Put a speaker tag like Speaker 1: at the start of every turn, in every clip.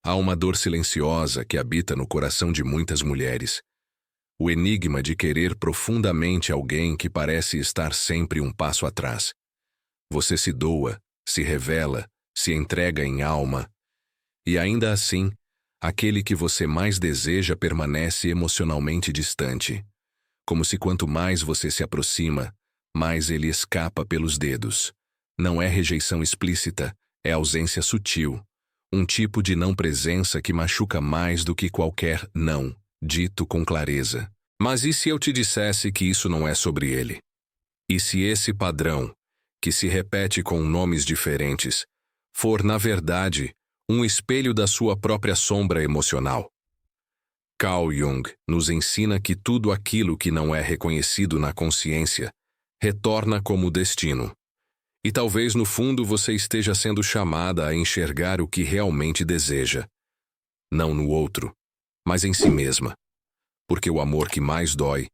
Speaker 1: Há uma dor silenciosa que habita no coração de muitas mulheres. O enigma de querer profundamente alguém que parece estar sempre um passo atrás. Você se doa, se revela, se entrega em alma. E ainda assim, aquele que você mais deseja permanece emocionalmente distante. Como se quanto mais você se aproxima, mais ele escapa pelos dedos. Não é rejeição explícita, é ausência sutil. Um tipo de não presença que machuca mais do que qualquer não, dito com clareza. Mas e se eu te dissesse que isso não é sobre ele? E se esse padrão, que se repete com nomes diferentes, for, na verdade, um espelho da sua própria sombra emocional? Carl Jung nos ensina que tudo aquilo que não é reconhecido na consciência retorna como destino. E talvez no fundo você esteja sendo chamada a enxergar o que realmente deseja. Não no outro, mas em si mesma. Porque o amor que mais dói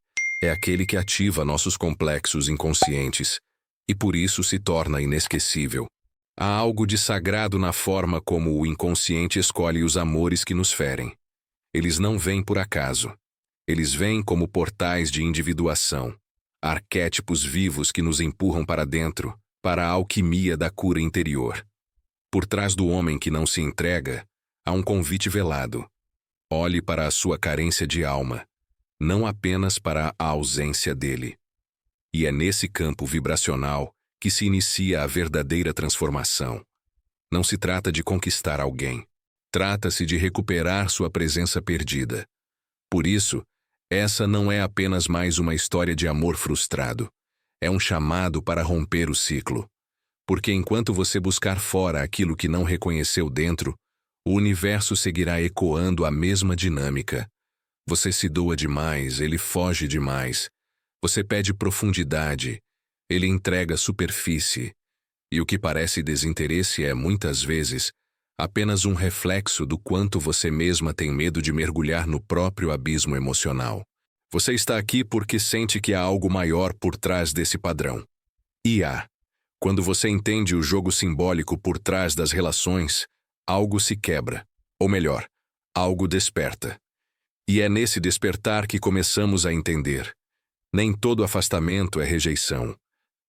Speaker 1: é aquele que ativa nossos complexos inconscientes e por isso se torna inesquecível. Há algo de sagrado na forma como o inconsciente escolhe os amores que nos ferem. Eles não vêm por acaso. Eles vêm como portais de individuação, arquétipos vivos que nos empurram para dentro, para a alquimia da cura interior. Por trás do homem que não se entrega, há um convite velado. Olhe para a sua carência de alma, não apenas para a ausência dele. E é nesse campo vibracional que se inicia a verdadeira transformação. Não se trata de conquistar alguém. Trata-se de recuperar sua presença perdida. Por isso, essa não é apenas mais uma história de amor frustrado. É um chamado para romper o ciclo. Porque enquanto você buscar fora aquilo que não reconheceu dentro, o universo seguirá ecoando a mesma dinâmica. Você se doa demais, ele foge demais. Você pede profundidade, ele entrega superfície. E o que parece desinteresse é, muitas vezes, apenas um reflexo do quanto você mesma tem medo de mergulhar no próprio abismo emocional. Você está aqui porque sente que há algo maior por trás desse padrão. E há. Quando você entende o jogo simbólico por trás das relações, algo se quebra. Ou melhor, algo desperta. E é nesse despertar que começamos a entender. Nem todo afastamento é rejeição.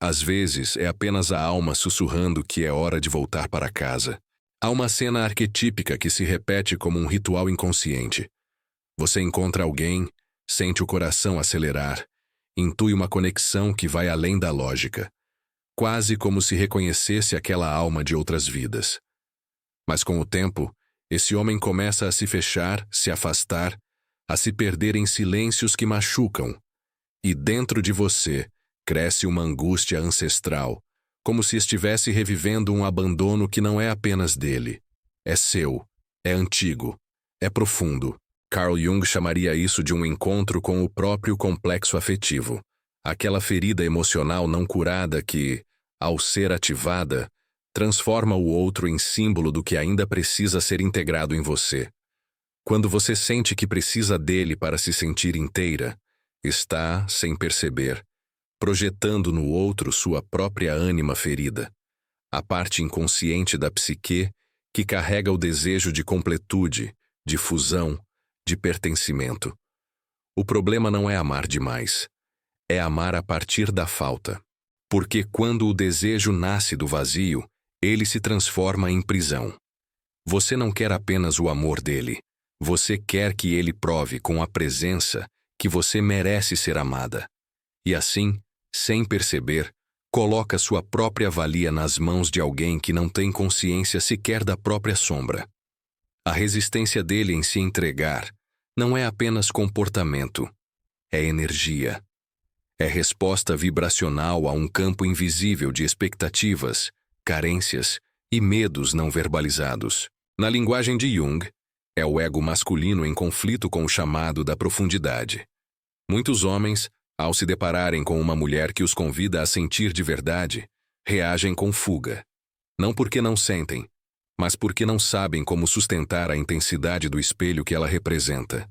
Speaker 1: Às vezes, é apenas a alma sussurrando que é hora de voltar para casa. Há uma cena arquetípica que se repete como um ritual inconsciente. Você encontra alguém, sente o coração acelerar, intui uma conexão que vai além da lógica, quase como se reconhecesse aquela alma de outras vidas. Mas com o tempo, esse homem começa a se fechar, se afastar, a se perder em silêncios que machucam, e dentro de você cresce uma angústia ancestral, como se estivesse revivendo um abandono que não é apenas dele. É seu, é antigo, é profundo. Carl Jung chamaria isso de um encontro com o próprio complexo afetivo, aquela ferida emocional não curada que, ao ser ativada, transforma o outro em símbolo do que ainda precisa ser integrado em você. Quando você sente que precisa dele para se sentir inteira, está, sem perceber, projetando no outro sua própria ânima ferida, a parte inconsciente da psique que carrega o desejo de completude, de fusão, de pertencimento. O problema não é amar demais, é amar a partir da falta. Porque quando o desejo nasce do vazio, ele se transforma em prisão. Você não quer apenas o amor dele, você quer que ele prove com a presença que você merece ser amada. E assim, sem perceber, coloca sua própria valia nas mãos de alguém que não tem consciência sequer da própria sombra. A resistência dele em se entregar não é apenas comportamento, é energia. É resposta vibracional a um campo invisível de expectativas, carências e medos não verbalizados. Na linguagem de Jung, é o ego masculino em conflito com o chamado da profundidade. Muitos homens, ao se depararem com uma mulher que os convida a sentir de verdade, reagem com fuga. Não porque não sentem, mas porque não sabem como sustentar a intensidade do espelho que ela representa.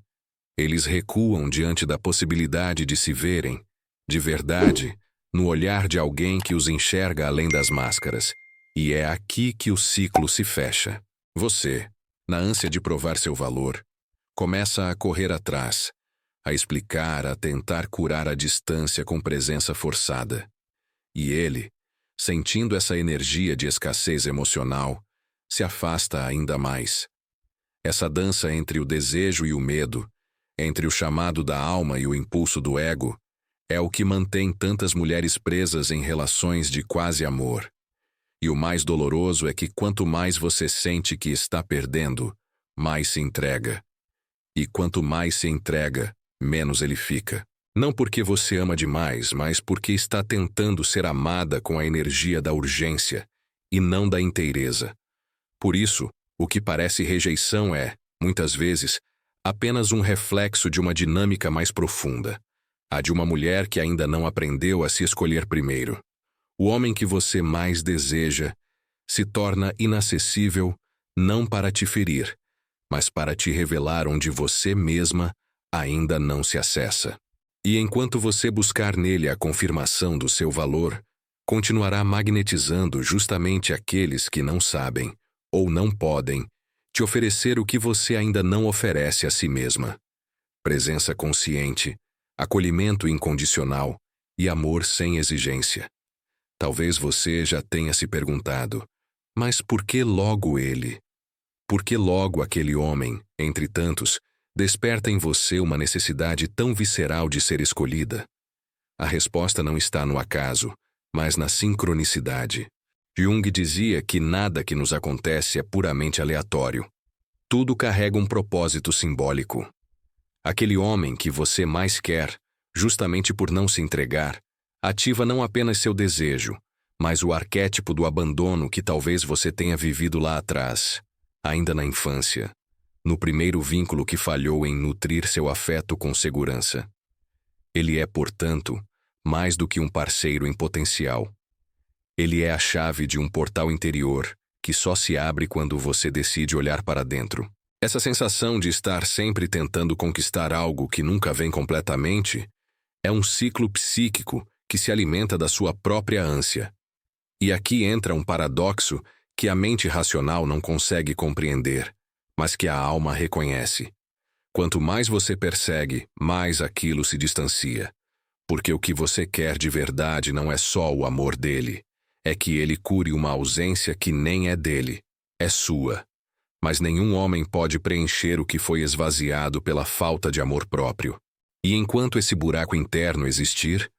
Speaker 1: Eles recuam diante da possibilidade de se verem, de verdade, no olhar de alguém que os enxerga além das máscaras. E é aqui que o ciclo se fecha. Você, Na ânsia de provar seu valor, começa a correr atrás, a explicar, a tentar curar a distância com presença forçada. E ele, sentindo essa energia de escassez emocional, se afasta ainda mais. Essa dança entre o desejo e o medo, entre o chamado da alma e o impulso do ego, é o que mantém tantas mulheres presas em relações de quase amor. E o mais doloroso é que quanto mais você sente que está perdendo, mais se entrega. E quanto mais se entrega, menos ele fica. Não porque você ama demais, mas porque está tentando ser amada com a energia da urgência e não da inteireza. Por isso, o que parece rejeição é, muitas vezes, apenas um reflexo de uma dinâmica mais profunda, a de uma mulher que ainda não aprendeu a se escolher primeiro. O homem que você mais deseja se torna inacessível não para te ferir, mas para te revelar onde você mesma ainda não se acessa. E enquanto você buscar nele a confirmação do seu valor, continuará magnetizando justamente aqueles que não sabem, ou não podem, te oferecer o que você ainda não oferece a si mesma. Presença consciente, acolhimento incondicional e amor sem exigência. Talvez você já tenha se perguntado, mas por que logo ele? Por que logo aquele homem, entre tantos, desperta em você uma necessidade tão visceral de ser escolhida? A resposta não está no acaso, mas na sincronicidade. Jung dizia que nada que nos acontece é puramente aleatório. Tudo carrega um propósito simbólico. Aquele homem que você mais quer, justamente por não se entregar, ativa não apenas seu desejo, mas o arquétipo do abandono que talvez você tenha vivido lá atrás, ainda na infância, no primeiro vínculo que falhou em nutrir seu afeto com segurança. Ele é, portanto, mais do que um parceiro em potencial. Ele é a chave de um portal interior que só se abre quando você decide olhar para dentro. Essa sensação de estar sempre tentando conquistar algo que nunca vem completamente é um ciclo psíquico que se alimenta da sua própria ânsia. E aqui entra um paradoxo que a mente racional não consegue compreender, mas que a alma reconhece. Quanto mais você persegue, mais aquilo se distancia. Porque o que você quer de verdade não é só o amor dele, é que ele cure uma ausência que nem é dele, é sua. Mas nenhum homem pode preencher o que foi esvaziado pela falta de amor próprio. E enquanto esse buraco interno existir,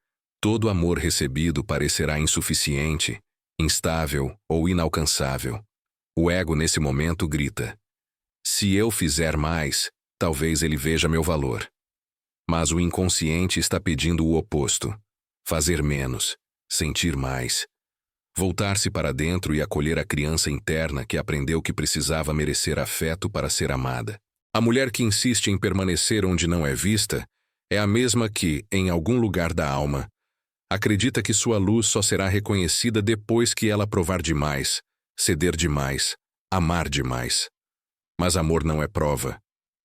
Speaker 1: todo amor recebido parecerá insuficiente, instável ou inalcançável. O ego nesse momento grita: se eu fizer mais, talvez ele veja meu valor. Mas o inconsciente está pedindo o oposto: fazer menos, sentir mais. Voltar-se para dentro e acolher a criança interna que aprendeu que precisava merecer afeto para ser amada. A mulher que insiste em permanecer onde não é vista é a mesma que, em algum lugar da alma, acredita que sua luz só será reconhecida depois que ela provar demais, ceder demais, amar demais. Mas amor não é prova,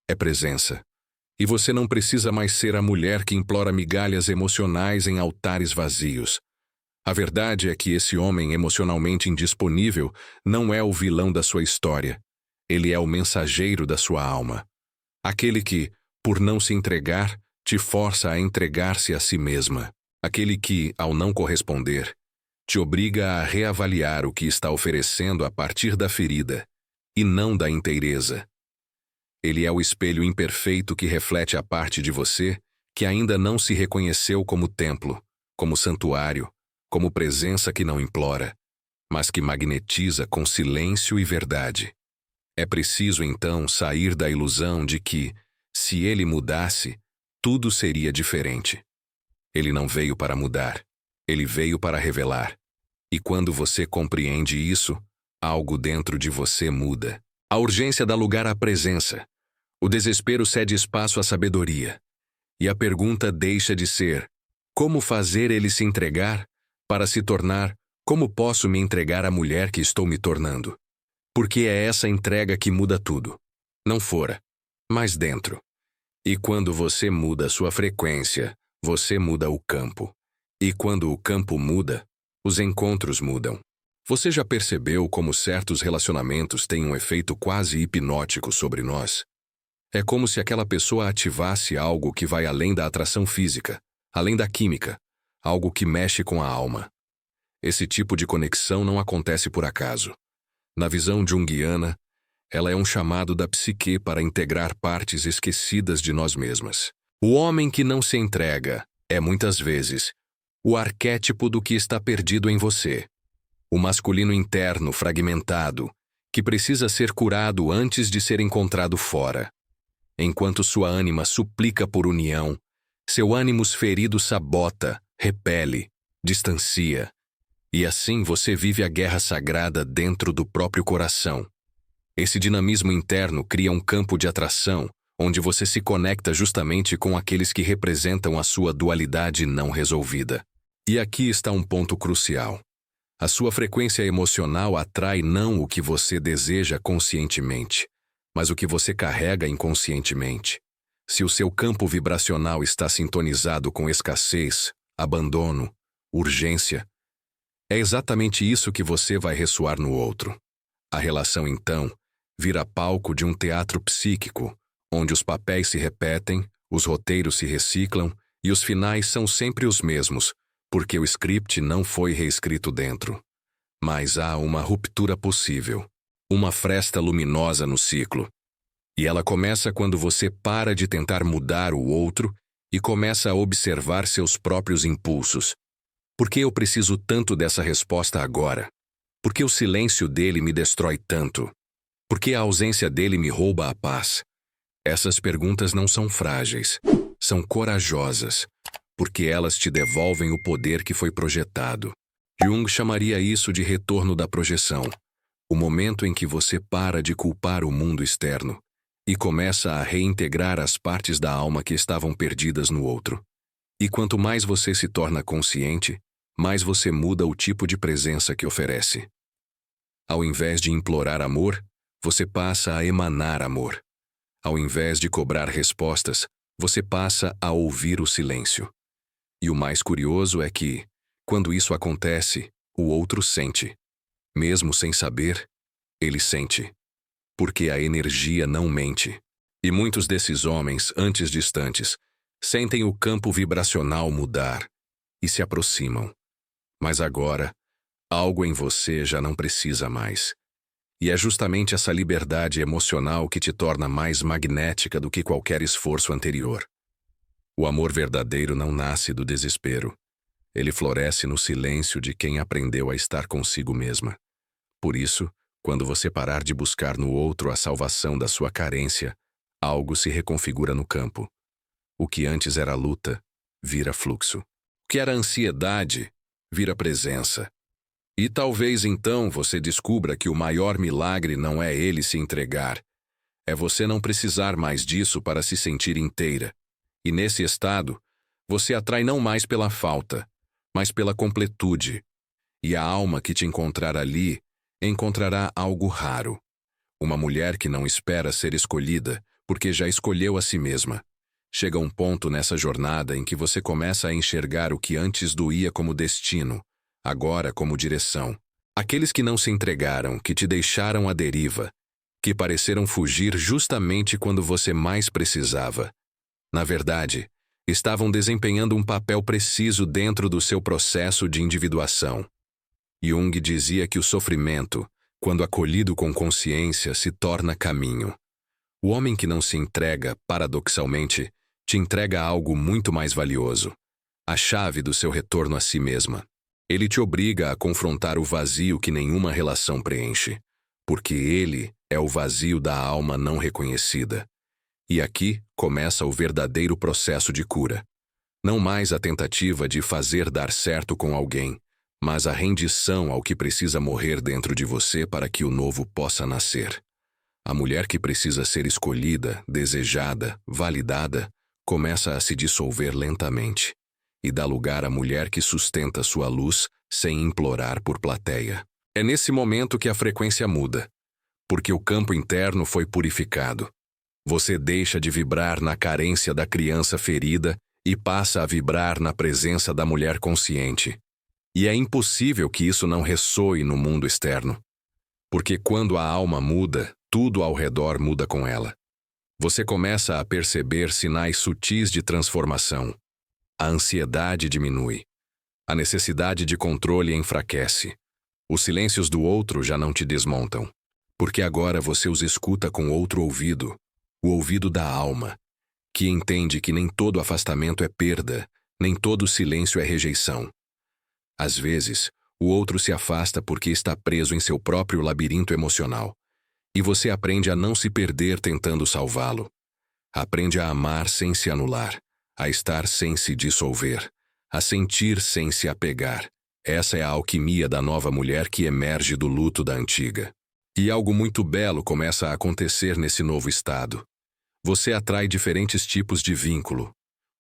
Speaker 1: é presença. E você não precisa mais ser a mulher que implora migalhas emocionais em altares vazios. A verdade é que esse homem emocionalmente indisponível não é o vilão da sua história. Ele é o mensageiro da sua alma. Aquele que, por não se entregar, te força a entregar-se a si mesma. Aquele que, ao não corresponder, te obriga a reavaliar o que está oferecendo a partir da ferida, e não da inteireza. Ele é o espelho imperfeito que reflete a parte de você que ainda não se reconheceu como templo, como santuário, como presença que não implora, mas que magnetiza com silêncio e verdade. É preciso, então, sair da ilusão de que, se ele mudasse, tudo seria diferente. Ele não veio para mudar, ele veio para revelar. E quando você compreende isso, algo dentro de você muda. A urgência dá lugar à presença. O desespero cede espaço à sabedoria. E a pergunta deixa de ser: como fazer ele se entregar? Para se tornar: como posso me entregar à mulher que estou me tornando? Porque é essa entrega que muda tudo. Não fora, mas dentro. E quando você muda sua frequência, você muda o campo. E quando o campo muda, os encontros mudam. Você já percebeu como certos relacionamentos têm um efeito quase hipnótico sobre nós? É como se aquela pessoa ativasse algo que vai além da atração física, além da química, algo que mexe com a alma. Esse tipo de conexão não acontece por acaso. Na visão junguiana, ela é um chamado da psique para integrar partes esquecidas de nós mesmas. O homem que não se entrega é, muitas vezes, o arquétipo do que está perdido em você. O masculino interno fragmentado, que precisa ser curado antes de ser encontrado fora. Enquanto sua ânima suplica por união, seu ânimos ferido sabota, repele, distancia. E assim você vive a guerra sagrada dentro do próprio coração. Esse dinamismo interno cria um campo de atração, onde você se conecta justamente com aqueles que representam a sua dualidade não resolvida. E aqui está um ponto crucial. A sua frequência emocional atrai não o que você deseja conscientemente, mas o que você carrega inconscientemente. Se o seu campo vibracional está sintonizado com escassez, abandono, urgência, é exatamente isso que você vai ressoar no outro. A relação, então, vira palco de um teatro psíquico, onde os papéis se repetem, os roteiros se reciclam e os finais são sempre os mesmos, porque o script não foi reescrito dentro. Mas há uma ruptura possível, uma fresta luminosa no ciclo. E ela começa quando você para de tentar mudar o outro e começa a observar seus próprios impulsos. Por que eu preciso tanto dessa resposta agora? Por que o silêncio dele me destrói tanto? Por que a ausência dele me rouba a paz? Essas perguntas não são frágeis, são corajosas, porque elas te devolvem o poder que foi projetado. Jung chamaria isso de retorno da projeção, o momento em que você para de culpar o mundo externo e começa a reintegrar as partes da alma que estavam perdidas no outro. E quanto mais você se torna consciente, mais você muda o tipo de presença que oferece. Ao invés de implorar amor, você passa a emanar amor. Ao invés de cobrar respostas, você passa a ouvir o silêncio. E o mais curioso é que, quando isso acontece, o outro sente. Mesmo sem saber, ele sente. Porque a energia não mente. E muitos desses homens, antes distantes, sentem o campo vibracional mudar e se aproximam. Mas agora, algo em você já não precisa mais. E é justamente essa liberdade emocional que te torna mais magnética do que qualquer esforço anterior. O amor verdadeiro não nasce do desespero. Ele floresce no silêncio de quem aprendeu a estar consigo mesma. Por isso, quando você parar de buscar no outro a salvação da sua carência, algo se reconfigura no campo. O que antes era luta, vira fluxo. O que era ansiedade, vira presença. E talvez então você descubra que o maior milagre não é ele se entregar. É você não precisar mais disso para se sentir inteira. E nesse estado, você atrai não mais pela falta, mas pela completude. E a alma que te encontrar ali encontrará algo raro. Uma mulher que não espera ser escolhida, porque já escolheu a si mesma. Chega um ponto nessa jornada em que você começa a enxergar o que antes doía como destino, agora como direção. Aqueles que não se entregaram, que te deixaram à deriva, que pareceram fugir justamente quando você mais precisava. Na verdade, estavam desempenhando um papel preciso dentro do seu processo de individuação. Jung dizia que o sofrimento, quando acolhido com consciência, se torna caminho. O homem que não se entrega, paradoxalmente, te entrega algo muito mais valioso, a chave do seu retorno a si mesma. Ele te obriga a confrontar o vazio que nenhuma relação preenche, porque ele é o vazio da alma não reconhecida. E aqui começa o verdadeiro processo de cura. Não mais a tentativa de fazer dar certo com alguém, mas a rendição ao que precisa morrer dentro de você para que o novo possa nascer. A mulher que precisa ser escolhida, desejada, validada, começa a se dissolver lentamente e dá lugar à mulher que sustenta sua luz sem implorar por plateia. É nesse momento que a frequência muda, porque o campo interno foi purificado. Você deixa de vibrar na carência da criança ferida e passa a vibrar na presença da mulher consciente. E é impossível que isso não ressoe no mundo externo. Porque quando a alma muda, tudo ao redor muda com ela. Você começa a perceber sinais sutis de transformação. A ansiedade diminui. A necessidade de controle enfraquece. Os silêncios do outro já não te desmontam. Porque agora você os escuta com outro ouvido, o ouvido da alma, que entende que nem todo afastamento é perda, nem todo silêncio é rejeição. Às vezes, o outro se afasta porque está preso em seu próprio labirinto emocional. E você aprende a não se perder tentando salvá-lo. Aprende a amar sem se anular, a estar sem se dissolver, a sentir sem se apegar. Essa é a alquimia da nova mulher que emerge do luto da antiga. E algo muito belo começa a acontecer nesse novo estado. Você atrai diferentes tipos de vínculo.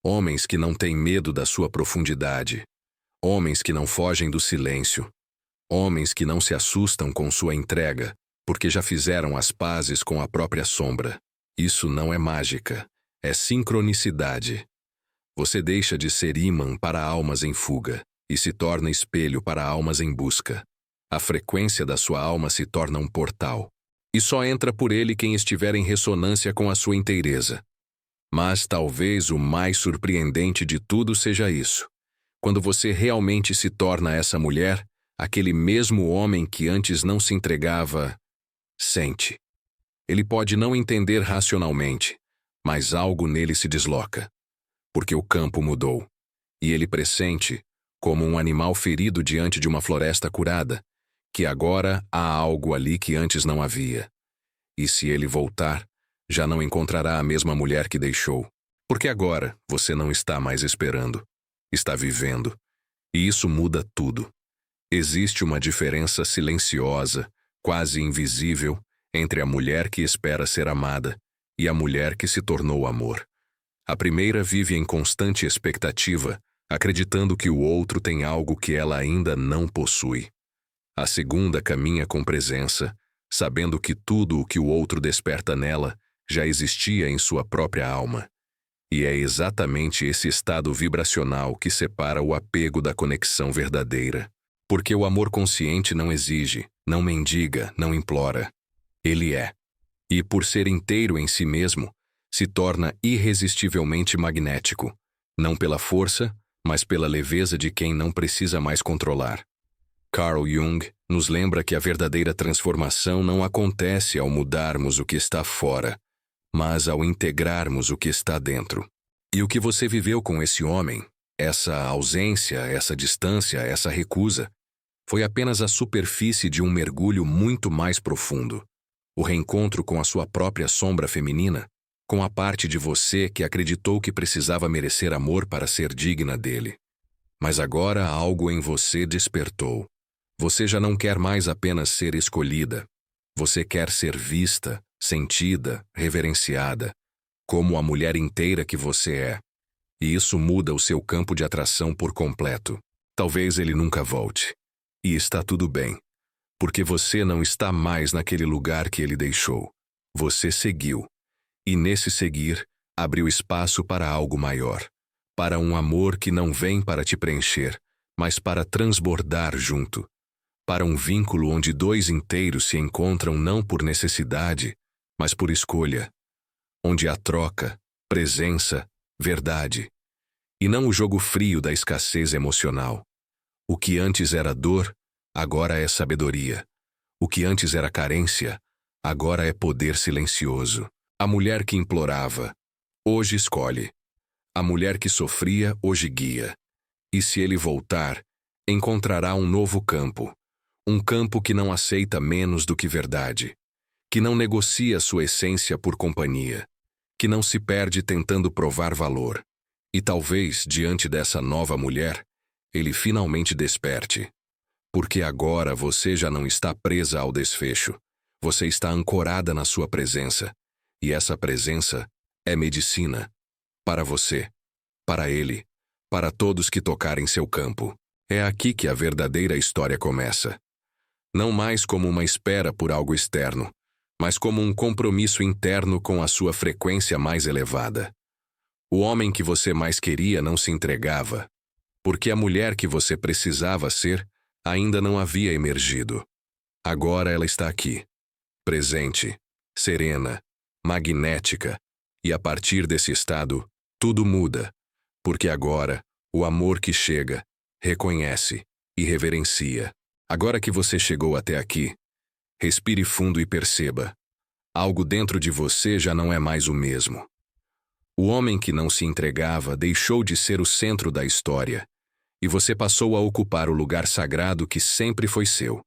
Speaker 1: Homens que não têm medo da sua profundidade. Homens que não fogem do silêncio. Homens que não se assustam com sua entrega, porque já fizeram as pazes com a própria sombra. Isso não é mágica, é sincronicidade. Você deixa de ser ímã para almas em fuga e se torna espelho para almas em busca. A frequência da sua alma se torna um portal. E só entra por ele quem estiver em ressonância com a sua inteireza. Mas talvez o mais surpreendente de tudo seja isso. Quando você realmente se torna essa mulher, aquele mesmo homem que antes não se entregava, sente. Ele pode não entender racionalmente, mas algo nele se desloca. Porque o campo mudou. E ele pressente, como um animal ferido diante de uma floresta curada, que agora há algo ali que antes não havia. E se ele voltar, já não encontrará a mesma mulher que deixou. Porque agora você não está mais esperando. Está vivendo. E isso muda tudo. Existe uma diferença silenciosa, quase invisível, entre a mulher que espera ser amada e a mulher que se tornou amor. A primeira vive em constante expectativa, acreditando que o outro tem algo que ela ainda não possui. A segunda caminha com presença, sabendo que tudo o que o outro desperta nela já existia em sua própria alma. E é exatamente esse estado vibracional que separa o apego da conexão verdadeira. Porque o amor consciente não exige, não mendiga, não implora. Ele é. E por ser inteiro em si mesmo, se torna irresistivelmente magnético, não pela força, mas pela leveza de quem não precisa mais controlar. Carl Jung nos lembra que a verdadeira transformação não acontece ao mudarmos o que está fora, mas ao integrarmos o que está dentro. E o que você viveu com esse homem, essa ausência, essa distância, essa recusa, foi apenas a superfície de um mergulho muito mais profundo. O reencontro com a sua própria sombra feminina, com a parte de você que acreditou que precisava merecer amor para ser digna dele. Mas agora algo em você despertou. Você já não quer mais apenas ser escolhida. Você quer ser vista, sentida, reverenciada, como a mulher inteira que você é. E isso muda o seu campo de atração por completo. Talvez ele nunca volte. E está tudo bem. Porque você não está mais naquele lugar que ele deixou. Você seguiu. E nesse seguir, abriu espaço para algo maior. Para um amor que não vem para te preencher, mas para transbordar junto. Para um vínculo onde dois inteiros se encontram não por necessidade, mas por escolha. Onde há troca, presença, verdade. E não o jogo frio da escassez emocional. O que antes era dor, agora é sabedoria. O que antes era carência, agora é poder silencioso. A mulher que implorava, hoje escolhe. A mulher que sofria, hoje guia. E se ele voltar, encontrará um novo campo. Um campo que não aceita menos do que verdade. Que não negocia sua essência por companhia. Que não se perde tentando provar valor. E talvez, diante dessa nova mulher, ele finalmente desperte. Porque agora você já não está presa ao desfecho. Você está ancorada na sua presença. E essa presença é medicina. Para você, para ele, para todos que tocarem seu campo. É aqui que a verdadeira história começa. Não mais como uma espera por algo externo, mas como um compromisso interno com a sua frequência mais elevada. O homem que você mais queria não se entregava, porque a mulher que você precisava ser ainda não havia emergido. Agora ela está aqui, presente, serena, magnética, e a partir desse estado, tudo muda, porque agora o amor que chega, reconhece e reverencia. Agora que você chegou até aqui, respire fundo e perceba: algo dentro de você já não é mais o mesmo. O homem que não se entregava deixou de ser o centro da história, e você passou a ocupar o lugar sagrado que sempre foi seu.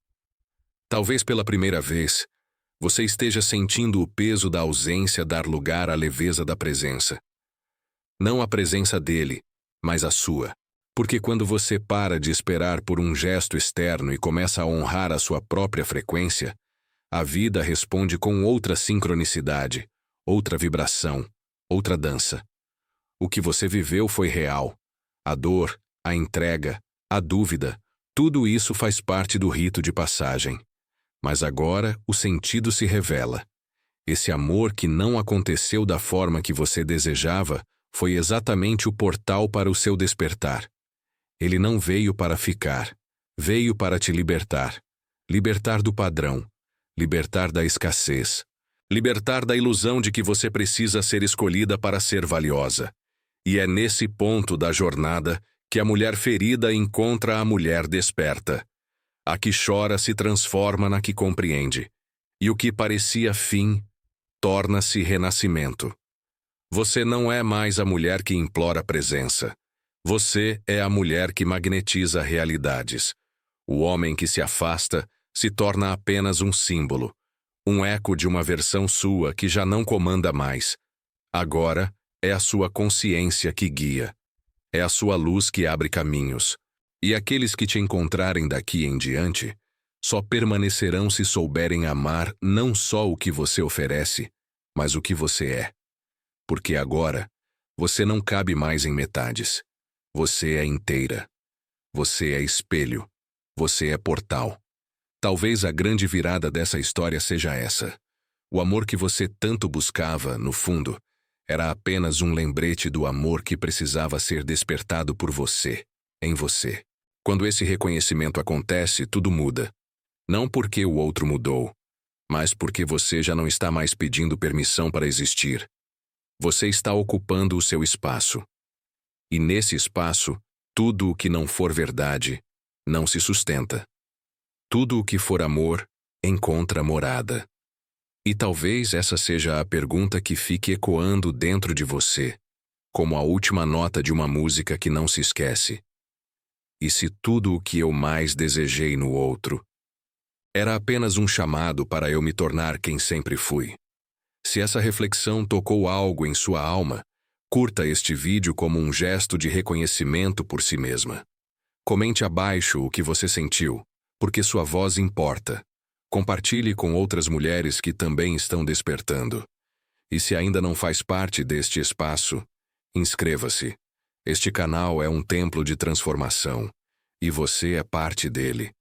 Speaker 1: Talvez pela primeira vez, você esteja sentindo o peso da ausência dar lugar à leveza da presença. Não a presença dele, mas a sua. Porque quando você para de esperar por um gesto externo e começa a honrar a sua própria frequência, a vida responde com outra sincronicidade, outra vibração, outra dança. O que você viveu foi real. A dor, a entrega, a dúvida, tudo isso faz parte do rito de passagem. Mas agora o sentido se revela. Esse amor que não aconteceu da forma que você desejava foi exatamente o portal para o seu despertar. Ele não veio para ficar, veio para te libertar. Libertar do padrão, libertar da escassez, libertar da ilusão de que você precisa ser escolhida para ser valiosa. E é nesse ponto da jornada que a mulher ferida encontra a mulher desperta. A que chora se transforma na que compreende, e o que parecia fim torna-se renascimento. Você não é mais a mulher que implora presença. Você é a mulher que magnetiza realidades. O homem que se afasta se torna apenas um símbolo, um eco de uma versão sua que já não comanda mais. Agora é a sua consciência que guia. É a sua luz que abre caminhos. E aqueles que te encontrarem daqui em diante só permanecerão se souberem amar não só o que você oferece, mas o que você é. Porque agora, você não cabe mais em metades. Você é inteira. Você é espelho. Você é portal. Talvez a grande virada dessa história seja essa. O amor que você tanto buscava, no fundo, era apenas um lembrete do amor que precisava ser despertado por você, em você. Quando esse reconhecimento acontece, tudo muda. Não porque o outro mudou, mas porque você já não está mais pedindo permissão para existir. Você está ocupando o seu espaço. E nesse espaço, tudo o que não for verdade não se sustenta. Tudo o que for amor encontra morada. E talvez essa seja a pergunta que fique ecoando dentro de você, como a última nota de uma música que não se esquece. E se tudo o que eu mais desejei no outro era apenas um chamado para eu me tornar quem sempre fui? Se essa reflexão tocou algo em sua alma, curta este vídeo como um gesto de reconhecimento por si mesma. Comente abaixo o que você sentiu, porque sua voz importa. Compartilhe com outras mulheres que também estão despertando. E se ainda não faz parte deste espaço, inscreva-se. Este canal é um templo de transformação, e você é parte dele.